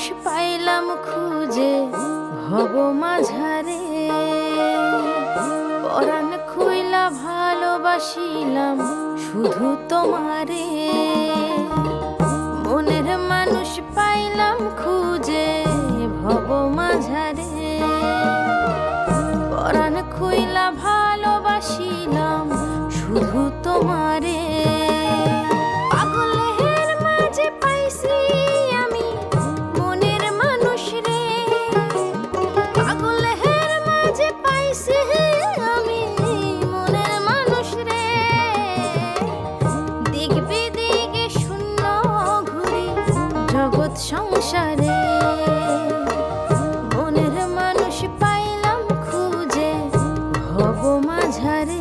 মানুষ পাইলাম খুঁজে ভব মাঝারে, পরাণ খুইলা ভালোবাসিলাম শুধু তোমারে। মনের মানুষ পাইলাম খুঁজে ভব মাঝারে, পরাণ খুইলা ভালোবাসিলাম শুধু তোমারে। পাগলের মাঝে পাইছি আমি মনের মানুষ রে, পাগলের মাঝে পাইছি আমি মনের মানুষ রে। দিক বিদিকে শূন্য ঘুরি জগৎ সংসারে, মনের মানুষ পাইলাম খুঁজে ভব মাঝারে।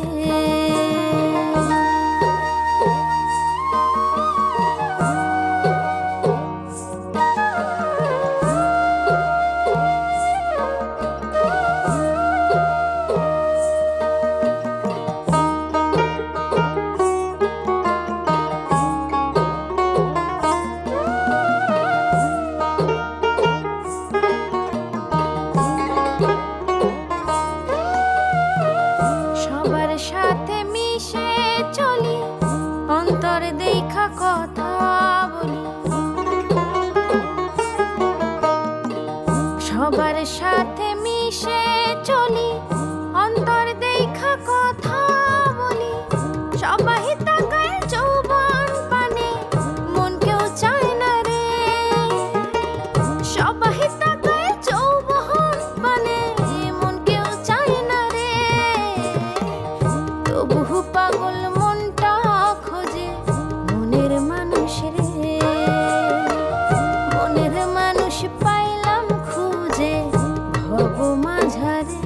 সাথে মিশে চলি অন্তর দেখা কথা বলি, সবার সাথে মিশে চলি অন্তর দেখা কথা বলি। সবাই তাকায় যৌবন পানে মন কেউ চায় না রে, সবাই তাকায় যৌবন পানে মন কেউ চায় না রে। তবু পাগল মনটা খোঁজে মনের মানুষ রে, মনের মানুষ পাইলাম খুঁজে ভব মাঝারে।